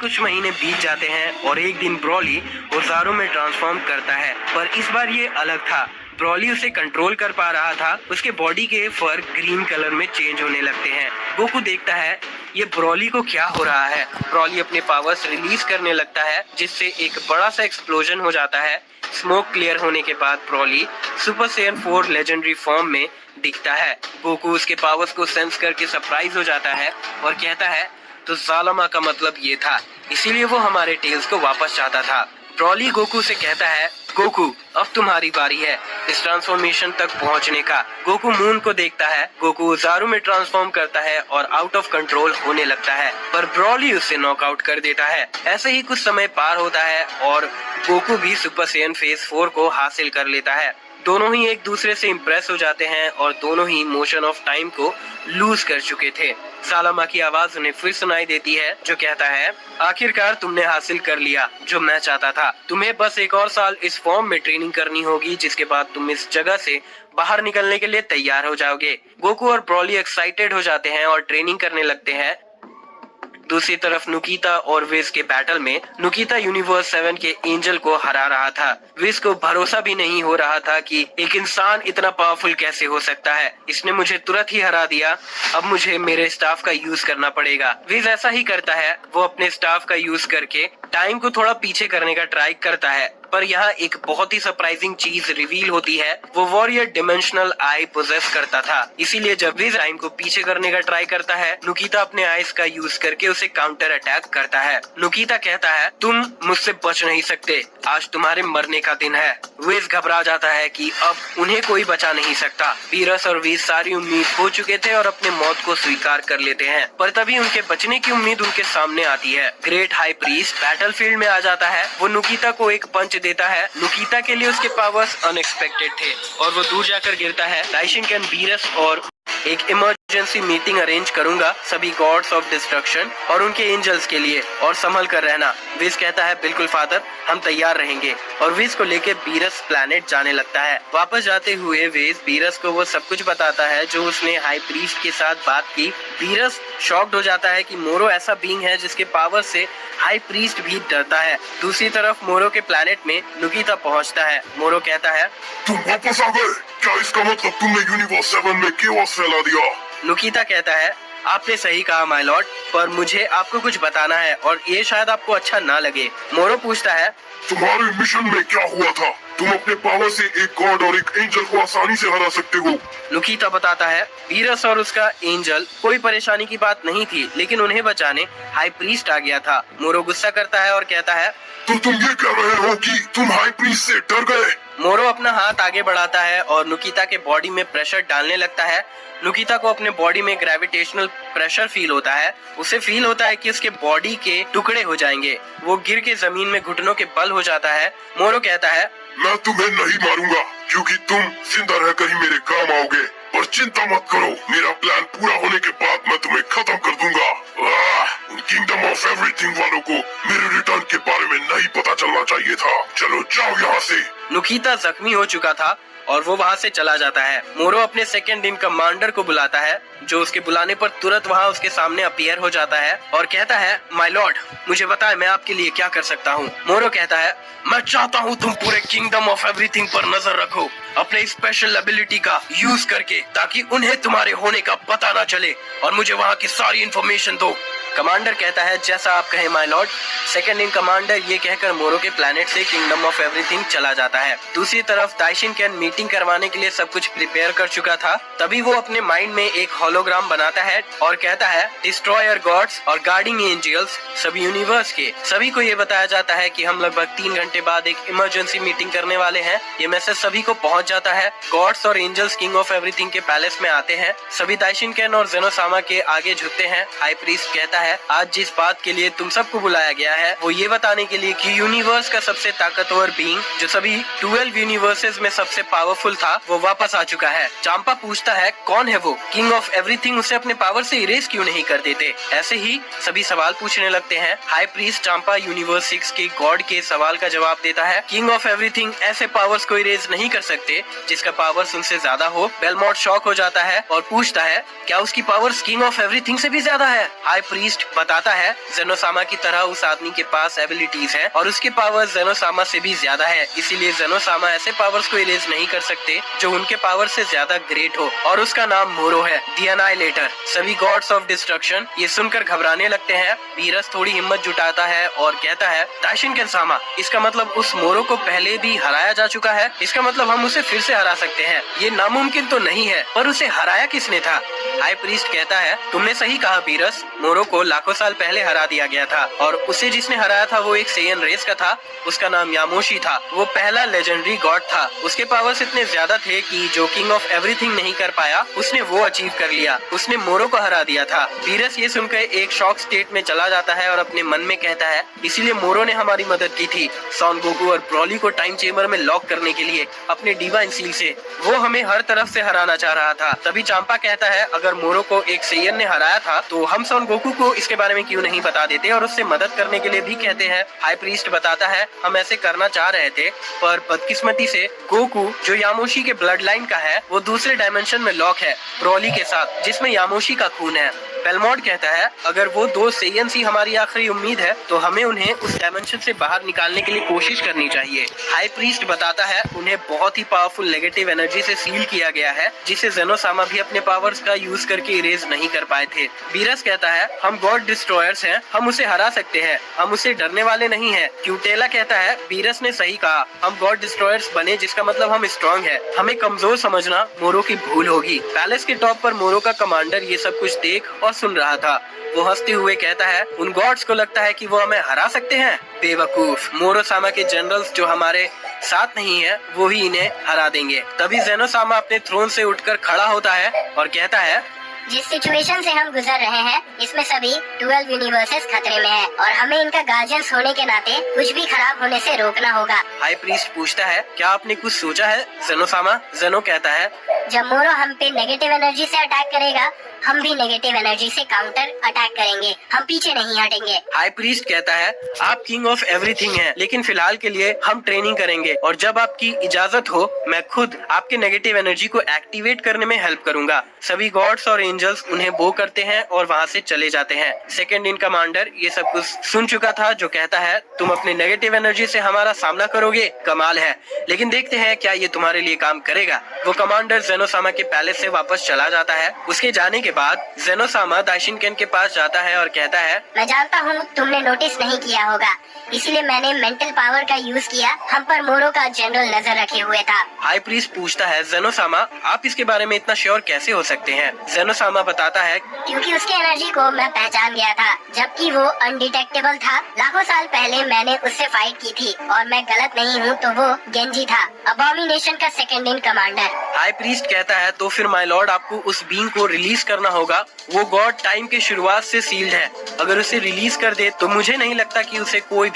A: कुछ महीने बीत जाते हैं और एक दिन ब्रॉली ओजारू में ट्रांसफॉर्म करता है, पर इस बार ये अलग था। ब्रॉली उसे कंट्रोल कर पा रहा था। उसके बॉडी के फर ग्रीन कलर में चेंज होने लगते हैं। गोकू देखता है ये ब्रॉली को क्या हो रहा है। ब्रॉली अपने पावर्स रिलीज करने लगता है जिससे एक बड़ा सा एक्सप्लोजन हो जाता है। स्मोक क्लियर होने के बाद Broly super Saiyan 4 legendary form में दिखता है। गोकू उसके पावर्स को सेंस करके सरप्राइज हो जाता है और कहता है, तो जालमा का मतलब ये था, इसीलिए वो हमारे टेल्स को वापस चाहता था। ब्रॉली गोकू से कहता है, गोकू अब तुम्हारी बारी है इस ट्रांसफॉर्मेशन तक पहुंचने का। गोकू मून को देखता है। गोकू ओजारू में ट्रांसफॉर्म करता है और आउट ऑफ कंट्रोल होने लगता है, पर ब्रॉली उसे नॉकआउट कर देता है। ऐसे ही कुछ समय पार होता है और गोकू भी सुपर सेयन फेज 4 को हासिल कर लेता है। दोनों ही एक दूसरे से इम्प्रेस हो जाते हैं और दोनों ही मोशन ऑफ टाइम को लूज कर चुके थे। जालमा की आवाज उन्हें फिर सुनाई देती है जो कहता है, आखिरकार तुमने हासिल कर लिया जो मैं चाहता था। तुम्हें बस एक और साल इस फॉर्म में ट्रेनिंग करनी होगी, जिसके बाद तुम इस जगह से बाहर निकलने के लिए तैयार हो जाओगे। गोकू और ब्रॉली एक्साइटेड हो जाते हैं और ट्रेनिंग करने लगते हैं। दूसरी तरफ नुकीता और विज के बैटल में नुकीता यूनिवर्स 7 के एंजल को हरा रहा था। विज को भरोसा भी नहीं हो रहा था कि एक इंसान इतना पावरफुल कैसे हो सकता है। इसने मुझे तुरंत ही हरा दिया, अब मुझे मेरे स्टाफ का यूज करना पड़ेगा। विज ऐसा ही करता है। वो अपने स्टाफ का यूज करके टाइम को थोड़ा पीछे करने का ट्राई करता है, पर यहाँ एक बहुत ही सरप्राइजिंग चीज रिवील होती है। वो वॉरियर डिमेंशनल आई पोजेस करता था, इसीलिए जब विज टाइम को पीछे करने का ट्राई करता है, नुकीता अपने आइस का यूज करके उसे काउंटर अटैक करता है। नुकीता कहता है, तुम मुझसे बच नहीं सकते, आज तुम्हारे मरने का दिन है। विज घबरा जाता है कि अब उन्हें कोई बचा नहीं सकता। बीरस और विज सारी उम्मीद खो चुके थे और अपने मौत को स्वीकार कर लेते हैं, पर तभी उनके बचने की उम्मीद उनके सामने आती है। ग्रेट हाई प्रीस्ट बैटलफील्ड में आ जाता है। वो नुकीता को एक पंच देता है। नुकीता के लिए उसके पावर्स अनएक्सपेक्टेड थे और वो दूर जाकर गिरता है। दाइशिंकन बीरस और एक इमरजेंसी मीटिंग अरेंज करूंगा सभी गॉड्स ऑफ डिस्ट्रक्शन और उनके एंजल्स के लिए, और संभल कर रहना। विज कहता है, बिल्कुल फादर, हम तैयार रहेंगे, और विज को लेके बीरस प्लैनेट जाने लगता है। वापस जाते हुए विज बीरस को वो सब कुछ बताता है जो उसने हाई प्रीस्ट के साथ बात की। बीरस शॉक्ड हो जाता है कि मोरो ऐसा बीइंग है जिसके पावर से हाई प्रीस्ट भी डरता है। दूसरी तरफ मोरो के प्लैनेट में नुकीता पहुंचता है। मोरो कहता है,
B: तुम वापस आ गए, क्या इसका मतलब तुमने यूनिवर्स 7 में केओस फैला दिया?
A: नुकीता कहता है, आपने सही कहा माय लॉर्ड, पर मुझे आपको कुछ बताना है और ये शायद आपको अच्छा ना लगे। मोरो पूछता है,
B: तुम्हारे मिशन में क्या हुआ था? तुम अपने पावर से एक गॉड और एक एंजल को आसानी से हरा सकते हो।
A: नुकीता बताता है, बीरस और उसका एंजल कोई परेशानी की बात नहीं थी, लेकिन उन्हें बचाने हाई प्रीस्ट आ गया था। मोरो गुस्सा करता है और कहता है,
B: तो तुम ये कह रहे हो कि तुम हाई प्रीस्ट से डर गए?
A: मोरो अपना हाथ आगे बढ़ाता है और नुकीता के बॉडी में प्रेशर डालने लगता है। नुकीता को अपने बॉडी में ग्रेविटेशनल प्रेशर फील होता है। उसे फील होता है कि उसके बॉडी के टुकड़े हो जाएंगे। वो गिर के जमीन में घुटनों के बल हो जाता है। मोरो कहता है,
B: मैं तुम्हें नहीं मारूंगा क्योंकि तुम जिंदा रहकर ही मेरे काम आओगे, और चिंता मत करो, मेरा प्लान पूरा होने के बाद मैं तुम्हें खत्म कर दूंगा। उन किंगडम ऑफ एवरीथिंग वालों को मेरे रिटर्न के बारे में नहीं पता चलना चाहिए था। चलो जाओ यहाँ से।
A: नुकीता जख्मी हो चुका था और वो वहाँ से चला जाता है। मोरो अपने सेकंड इन कमांडर को बुलाता है, जो उसके बुलाने पर तुरंत वहाँ उसके सामने अपीयर हो जाता है और कहता है, माय लॉर्ड, मुझे बताएं मैं आपके लिए क्या कर सकता हूँ। मोरो कहता है, मैं चाहता हूँ तुम पूरे किंगडम ऑफ एवरीथिंग पर नजर रखो अपने स्पेशल एबिलिटी का यूज करके, ताकि उन्हें तुम्हारे होने का पता ना चले और मुझे वहाँ की सारी इन्फॉर्मेशन दो। कमांडर कहता है, जैसा आप कहें my Lord. Second in commander ये कहकर मोरो के प्लेनेट से किंगडम ऑफ एवरीथिंग चला जाता है। दूसरी तरफ दाइशिन कैन मीटिंग करवाने के लिए सब कुछ प्रिपेयर कर चुका था। तभी वो अपने माइंड में एक होलोग्राम बनाता है और कहता है, डिस्ट्रॉयर गॉड्स और गार्डिंग एंजल्स सभी यूनिवर्स के सभी को ये बताया जाता है कि हम लगभग 3 घंटे बाद एक इमरजेंसी मीटिंग करने वाले हैं। ये मैसेज सभी को पहुंच जाता है। गॉड्स और एंजल्स किंग ऑफ एवरीथिंग के पैलेस में आते हैं। सभी दाइशिन कैन और जेनोसामा के आगे झुकते हैं। हाई प्रीस्ट कहता है, आज जिस बात के लिए तुम सबको बुलाया गया है वो ये बताने के लिए कि यूनिवर्स का सबसे ताकतवर बीइंग, जो सभी 12 यूनिवर्सेस में सबसे पावरफुल था, वो वापस आ चुका है। चांपा पूछता है, कौन है वो? किंग ऑफ एवरीथिंग उसे अपने पावर से इरेज क्यों नहीं कर देते? ऐसे ही सभी सवाल पूछने लगते हैं। हाई प्रीस्ट चांपा यूनिवर्स 6 के गॉड के सवाल का जवाब देता है। किंग ऑफ एवरीथिंग ऐसे पावर्स को इरेज नहीं कर सकते जिसका पावर्स उनसे ज्यादा हो। बेलमोट शॉक हो जाता है और पूछता है, क्या उसकी पावर्स किंग ऑफ एवरीथिंग से भी ज्यादा है? हाई प्रीस्ट बताता है, जेनोसामा की तरह उस आदमी के पास एबिलिटीज है और उसके पावर्स जेनोसामा से भी ज्यादा है। इसीलिए जेनोसामा ऐसे पावर्स को इरेज नहीं कर सकते जो उनके पावर से ज्यादा ग्रेट हो, और उसका नाम मोरो है, द एनाइलेटर। सभी गॉड्स ऑफ डिस्ट्रक्शन ये सुनकर घबराने लगते हैं। बीरस थोड़ी हिम्मत जुटाता है और कहता है, दाइशिन कैन, इसका मतलब उस मोरो को पहले भी हराया जा चुका है। इसका मतलब हम उसे फिर से हरा सकते हैं। ये नामुमकिन तो नहीं है, पर उसे हराया किसने था? हाई प्रीस्ट कहता है, तुमने सही कहा बीरस, मोरो को लाखों साल पहले हरा दिया गया था और उसे जिसने हराया था वो एक सेयन रेस का था। उसका नाम यामोशी था। वो पहला लेजेंडरी गॉड था। उसके पावर्स इतने ज्यादा थे कि जो किंग ऑफ एवरीथिंग नहीं कर पाया उसने वो अचीव कर लिया। उसने मोरो को हरा दिया था। बीरस ये सुनकर एक शॉक स्टेट में चला जाता है और अपने मन में कहता है, इसीलिए मोरो ने हमारी मदद की थी सन गोकू और ब्रॉली को टाइम चेम्बर में लॉक करने के लिए अपने डिवाइन सील से। वो हमें हर तरफ से हराना चाह रहा था। तभी चांपा कहता है, अगर मोरो को एक सेयन ने हराया था तो हम सन गोकू को इसके बारे में क्यों नहीं बता देते और उससे मदद करने के लिए भी कहते हैं। हाई प्रीस्ट बताता है, हम ऐसे करना चाह रहे थे, पर बदकिस्मती से गोकू जो यामोशी के ब्लड लाइन का है वो दूसरे डायमेंशन में लॉक है ब्रॉली के साथ, जिसमें यामोशी का खून है। बेलमोट कहता है, अगर वो 2 सेयन्स ही हमारी आखिरी उम्मीद है तो हमें उन्हें उस डायमेंशन से बाहर निकालने के लिए कोशिश करनी चाहिए। हाई प्रीस्ट बताता है, उन्हें बहुत ही पावरफुल नेगेटिव एनर्जी से सील किया गया है, जिसे जेनोसामा भी अपने पावर्स का यूज करके इरेज नहीं कर पाए थे। बीरस कहता है, हम गॉड डिस्ट्रॉयर्स हैं, हम उसे हरा सकते हैं, हम उसे डरने वाले नहीं हैं। क्यूटेला कहता है, बीरस ने सही कहा, हम गॉड डिस्ट्रॉयर्स बने जिसका मतलब हम स्ट्रॉन्ग है, हमें कमजोर समझना मोरो की भूल होगी। पैलेस के टॉप पर मोरो का कमांडर ये सब कुछ देख और सुन रहा था। वो हंसते हुए कहता है, उन गॉड्स को लगता है कि वो हमें हरा सकते हैं? बेवकूफ, मोरोसामा के जनरल्स जो हमारे साथ नहीं है वो ही इन्हें हरा देंगे। तभी जेनोसामा अपने थ्रोन से उठकर खड़ा होता है और कहता है,
D: जिस सिचुएशन से हम गुजर रहे हैं इसमें सभी 12 यूनिवर्सेस खतरे में हैं और हमें इनका गार्जियंस होने के नाते कुछ भी खराब होने से रोकना होगा।
A: हाई प्रीस्ट पूछता है, क्या आपने कुछ सोचा है जेनोसामा? जेनो कहता है,
D: जब मोरो हम पे नेगेटिव एनर्जी से अटैक करेगा हम भी नेगेटिव एनर्जी से काउंटर अटैक करेंगे, हम पीछे नहीं हटेंगे।
A: हाई प्रीस्ट कहता है, आप किंग ऑफ एवरीथिंग हैं, लेकिन फिलहाल के लिए हम ट्रेनिंग करेंगे और जब आपकी इजाजत हो मैं खुद आपके नेगेटिव एनर्जी को एक्टिवेट करने में हेल्प करूंगा। सभी गॉड्स और एंजल्स उन्हें बो करते हैं और वहाँ से चले जाते हैं। सेकंड इन कमांडर ये सब कुछ सुन चुका था, जो कहता है, तुम अपने नेगेटिव एनर्जी से हमारा सामना करोगे, कमाल है, लेकिन देखते हैं क्या ये तुम्हारे लिए काम करेगा। वो कमांडर जेनोसामा के पैलेस से वापस चला जाता है। उसके जाने के बाद जेनोसामा दाइशिन कैन के पास जाता है और कहता है,
D: मैं जानता हूँ तुमने नोटिस नहीं किया होगा, इसलिए मैंने मेंटल पावर का यूज किया। हम पर मोरो का जनरल नजर रखे हुए था।
A: हाई प्रीस्ट पूछता है, जेनोसामा आप इसके बारे में इतना श्योर कैसे हो सकते हैं? जेनोसामा बताता है,
D: क्योंकि उसके एनर्जी को मैं पहचान गया था, जबकि वो अनडिटेक्टेबल था। लाखों साल पहले मैंने उससे फाइट की थी और मैं गलत नहीं हूँ तो वो गेंजी था, अबॉमिनेशन का second in commander.
A: High priest कहता है तो फिर माय लॉर्ड आपको उस बीइंग को रिलीज करना होगा। वो गॉड टाइम के शुरुआत से सील्ड है, अगर उसे रिलीज कर दे तो मुझे नहीं लगता कि उसे कोई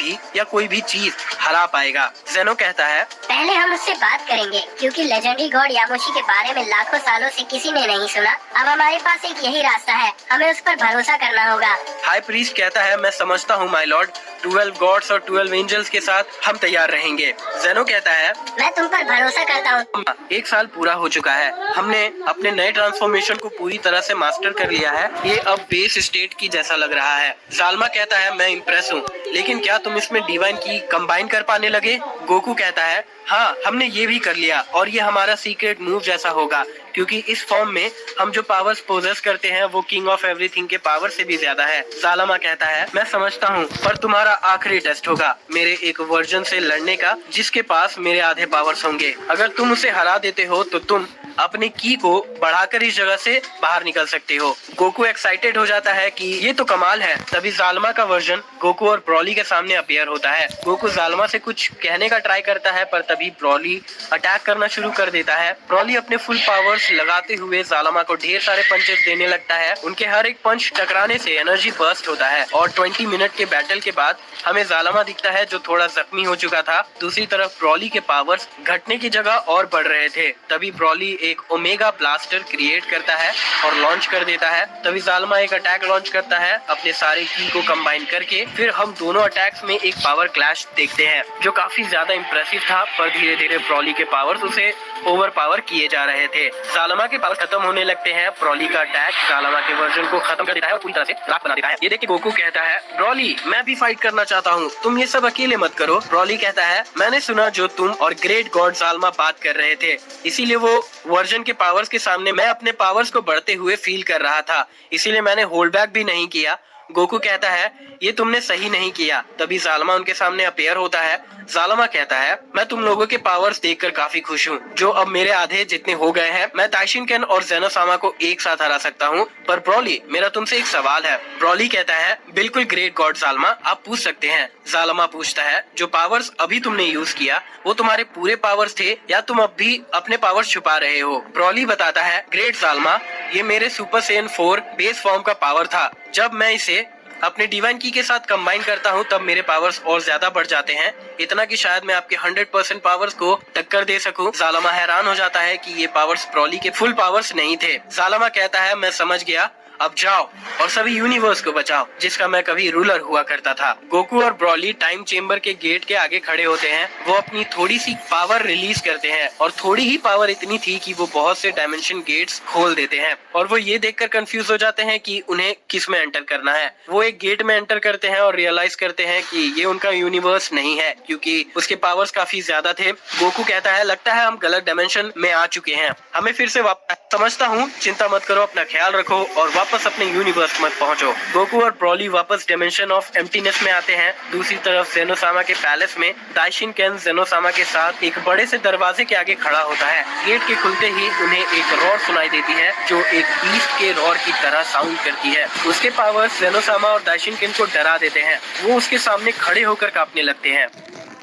A: भी चीज हरा पाएगा। जेनो कहता है
D: पहले हम उससे बात करेंगे क्योंकि लेजेंडरी गॉड यामोशी के बारे में लाखों सालों से किसी ने नहीं सुना। अब हमारे पास एक यही रास्ता है, हमें उस पर भरोसा करना होगा।
A: हाई प्रीस्ट कहता है मैं समझता हूँ माय लॉर्ड, 12 गॉड्स और 12 एंजल्स के साथ हम तैयार रहेंगे। जेनो कहता है
D: मैं तुम पर भरोसा करता हूँ।
A: 1 साल पूरा हो चुका है, हमने अपने नए ट्रांसफॉर्मेशन को पूरी तरह से मास्टर कर लिया है, ये अब बेस स्टेट की जैसा लग रहा है। जालमा कहता है मैं इम्प्रेस हूँ, लेकिन क्या तुम इसमें डिवाइन की कंबाइन कर पाने लगे? गोकू कहता है हाँ हमने ये भी कर लिया और ये हमारा सीक्रेट मूव जैसा होगा, क्योंकि इस फॉर्म में हम जो पावर्स पोजेस करते हैं वो किंग ऑफ एवरीथिंग के पावर से भी ज्यादा है। जालमा कहता है मैं समझता हूँ, पर तुम्हारा आखिरी टेस्ट होगा मेरे एक वर्जन से लड़ने का जिसके पास मेरे आधे पावर्स होंगे। अगर तुम उसे हरा देते हो तो तुम अपने की को बढ़ाकर इस जगह से बाहर निकल सकते हो। गोकू एक्साइटेड हो जाता है कि ये तो कमाल है। तभी जालमा का वर्जन गोकू और ब्रॉली के सामने अपीयर होता है। गोकू जालमा से कुछ कहने का ट्राई करता है, पर तभी ब्रॉली अटैक करना शुरू कर देता है। ब्रॉली अपने फुल पावर्स लगाते हुए जालमा को ढेर सारे पंचेस देने लगता है। उनके हर एक पंच टकराने से एनर्जी बर्स्ट होता है और 20 मिनट के बैटल के बाद हमें जालमा दिखता है जो थोड़ा जख्मी हो चुका था। दूसरी तरफ ब्रॉली के पावर्स घटने की जगह और बढ़ रहे थे। तभी ब्रॉली एक ओमेगा ब्लास्टर क्रिएट करता है और लॉन्च कर देता है। तभी जालमा एक अटैक लॉन्च करता है अपने सारे की को कंबाइन करके। फिर हम दोनों अटैक्स में एक पावर क्लैश देखते हैं जो काफी ज्यादा इंप्रेसिव था, पर धीरे धीरे ब्रॉली के पावर्स उसे ओवर पावर किए जा रहे थे। जालमा के पावर खत्म होने लगते हैं। ब्रॉली का अटैक जालमा के वर्जन को खत्म कर देता है और पूरी तरह से राख बना देता है। ये देख के गोकू कहता है ब्रॉली मैं भी फाइट करना चाहता हूँ, तुम ये सब अकेले मत करो। ब्रॉली कहता है मैंने सुना जो तुम और ग्रेट गॉड जालमा बात कर रहे थे, इसीलिए वो वर्जन के पावर्स के सामने मैं अपने पावर्स को बढ़ते हुए फील कर रहा था, इसीलिए मैंने होल्ड बैक भी नहीं किया। गोकू कहता है ये तुमने सही नहीं किया। तभी जालमा उनके सामने अपीयर होता है। जालमा कहता है मैं तुम लोगों के पावर्स देखकर काफी खुश हूँ, जो अब मेरे आधे जितने हो गए हैं। मैं ताइशिनकेन और जेनोसामा को एक साथ हरा सकता हूँ, पर ब्रॉली मेरा तुमसे एक सवाल है। ब्रॉली कहता है बिल्कुल ग्रेट गॉड जालमा, आप पूछ सकते हैं। जालमा पूछता है जो पावर्स अभी तुमने यूज किया वो तुम्हारे पूरे पावर्स थे या तुम अब भी अपने पावर्स छुपा रहे हो? ब्रॉली बताता है ग्रेट जालमा ये मेरे सुपर सेन 4 बेस फॉर्म का पावर था। जब मैं इसे अपने डिवाइन की के साथ कंबाइन करता हूँ तब मेरे पावर्स और ज्यादा बढ़ जाते हैं, इतना कि शायद मैं आपके 100% पावर्स को टक्कर दे सकूं। जालमा हैरान हो जाता है कि ये पावर्स ब्रॉली के फुल पावर्स नहीं थे। जालमा कहता है मैं समझ गया, अब जाओ और सभी यूनिवर्स को बचाओ जिसका मैं कभी रूलर हुआ करता था। गोकू और ब्रॉली टाइम चेम्बर के गेट के आगे खड़े होते हैं। वो अपनी थोड़ी सी पावर रिलीज करते हैं और थोड़ी ही पावर इतनी थी कि वो बहुत से डायमेंशन गेट्स खोल देते हैं और वो ये देखकर कंफ्यूज हो जाते हैं कि उन्हें किस में एंटर करना है। वो एक गेट में एंटर करते हैं और रियलाइज करते हैं कि ये उनका यूनिवर्स नहीं है क्योंकि उसके पावर्स काफी ज्यादा थे। गोकू कहता है लगता है हम गलत डायमेंशन में आ चुके हैं, हमें फिर से वापस। समझता हूँ, चिंता मत करो, अपना ख्याल रखो और वापस अपने यूनिवर्स मत पहुंचो। गोकू और ब्रॉली वापस डायमेंशन ऑफ एम्प्टीनेस में आते हैं। दूसरी तरफ जेनोसामा के पैलेस में ताइशिनकेन जेनोसामा के साथ एक बड़े से दरवाजे के आगे खड़ा होता है। गेट के खुलते ही उन्हें एक रॉर सुनाई देती है जो एक बीस्ट के रॉर की तरह साउंड करती है। उसके पावर्स जेनोसामा और ताइशिनकेन को डरा देते हैं। वो उसके सामने खड़े होकर कांपने लगते हैं।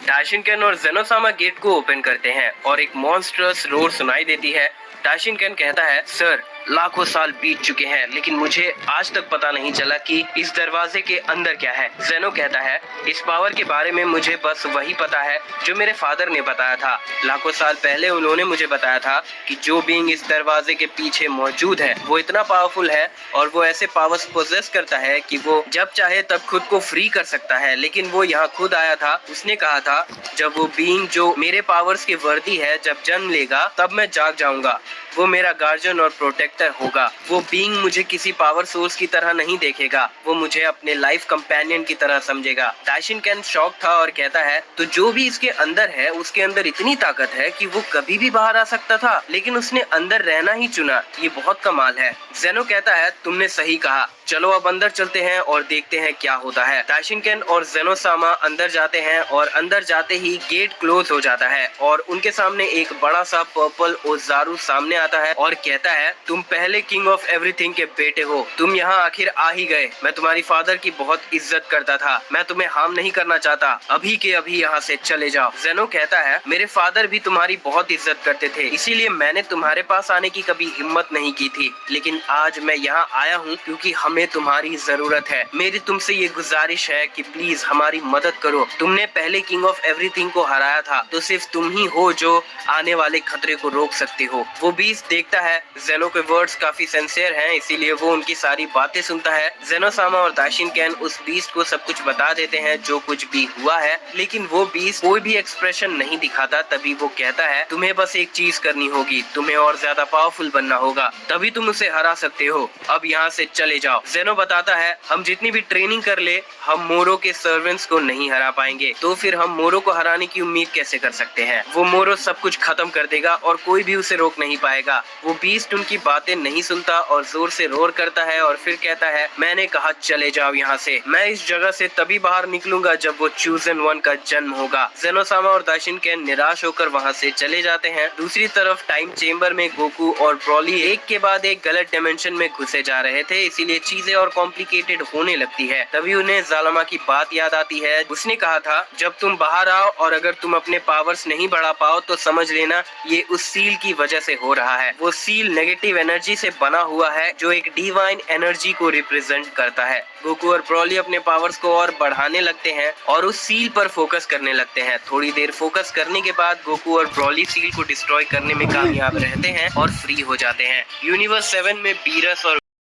A: ताइशिनकेन और जेनोसामा गेट को ओपन करते हैं और एक मॉन्स्टरस रोर सुनाई देती है। ताइशिनकेन कहता है सर लाखों साल बीत चुके हैं लेकिन मुझे आज तक पता नहीं चला कि इस दरवाजे के अंदर क्या है। जेनो कहता है इस पावर के बारे में मुझे बस वही पता है जो मेरे फादर ने बताया था। लाखों साल पहले उन्होंने मुझे बताया था कि जो बीइंग इस दरवाजे के पीछे मौजूद है वो इतना पावरफुल है और वो ऐसे पावर्स पोजेस करता है कि वो जब चाहे तब खुद को फ्री कर सकता है। लेकिन वो यहाँ खुद आया था, उसने कहा था जब वो बीइंग जो मेरे पावर्स के वर्दी है जब जन्म लेगा तब मैं जाग जाऊंगा, वो मेरा गार्जियन और प्रोटेक्टर होगा। वो बीइंग मुझे किसी पावर सोर्स की तरह नहीं देखेगा, वो मुझे अपने लाइफ कंपेनियन की तरह समझेगा। ताइशिनकेन शॉक था और कहता है तो जो भी इसके अंदर है उसके अंदर इतनी ताकत है कि वो कभी भी बाहर आ सकता था लेकिन उसने अंदर रहना ही चुना, ये बहुत कमाल है। जेनो कहता है तुमने सही कहा, चलो अब अंदर चलते हैं और देखते हैं क्या होता है। दाइशिनकेन और ज़ेनोसामा अंदर जाते हैं और अंदर जाते ही गेट क्लोज हो जाता है और उनके सामने एक बड़ा सा पर्पल ओजारू सामने आता है और कहता है, तुम पहले किंग ऑफ एवरीथिंग के बेटे हो, तुम यहाँ आखिर आ ही गए। मैं तुम्हारी फादर की बहुत इज्जत करता था, मैं तुम्हें हार्म नहीं करना चाहता, अभी के अभी यहाँ से चले जाओ। ज़ेनो कहता है, मेरे फादर भी तुम्हारी बहुत इज्जत करते थे, इसीलिए मैंने तुम्हारे पास आने की कभी हिम्मत नहीं की थी, लेकिन आज मैं यहाँ आया हूँ क्योंकि हमें तुम्हारी जरूरत है। मेरी तुमसे ये गुजारिश है कि प्लीज हमारी मदद करो। तुमने पहले किंग ऑफ एवरीथिंग को हराया था, तो सिर्फ तुम ही हो जो आने वाले खतरे को रोक सकते हो। वो बीस्ट देखता है ज़ेनो के वर्ड्स काफी सिंसियर हैं, इसीलिए वो उनकी सारी बातें सुनता है। ज़ेनोसामा और दाइशिनकेन उस बीस्ट को सब कुछ बता देते हैं जो कुछ भी हुआ है, लेकिन वो बीस्ट कोई भी एक्सप्रेशन नहीं दिखाता। तभी वो कहता है, तुम्हें बस एक चीज करनी होगी, तुम्हें और ज्यादा पावरफुल बनना होगा, तभी तुम उसे हरा सकते हो। अब यहाँ से चले जाओ। ज़ेनो बताता है, हम जितनी भी ट्रेनिंग कर ले, हम मोरो के सर्वेंट्स को नहीं हरा पाएंगे, तो फिर हम मोरो को हराने की उम्मीद कैसे कर सकते हैं। वो मोरो सब कुछ खत्म कर देगा और कोई भी उसे रोक नहीं पाएगा। वो बीस्ट उनकी बातें नहीं सुनता और जोर से रोर करता है और फिर कहता है, मैंने कहा चले जाओ यहाँ से, मैं इस जगह से तभी बाहर निकलूंगा जब वो चूजन वन का जन्म होगा। ज़ेनोसामा और दाइशिनकेन निराश होकर वहाँ से चले जाते हैं। दूसरी तरफ टाइम चेम्बर में गोकू और ब्रॉली एक के बाद एक गलत डायमेंशन में घुसे जा रहे थे, इसीलिए चीजें और कॉम्प्लिकेटेड होने लगती है। तभी उन्हें ज़ालमा की बात याद आती है। उसने कहा था, जब तुम बाहर आओ और अगर तुम अपने पावर्स नहीं बढ़ा पाओ तो समझ लेना ये उस सील की वजह से हो रहा है। वो सील नेगेटिव एनर्जी से बना हुआ है जो एक डिवाइन एनर्जी को रिप्रेजेंट करता है। गोकू और ब्रॉली अपने पावर्स को और बढ़ाने लगते हैं और उस सील पर फोकस करने लगते हैं। थोड़ी देर फोकस करने के बाद गोकू और ब्रॉली सील को डिस्ट्रॉय करने में कामयाब रहते हैं और फ्री हो जाते हैं। यूनिवर्स 7 में बीरस और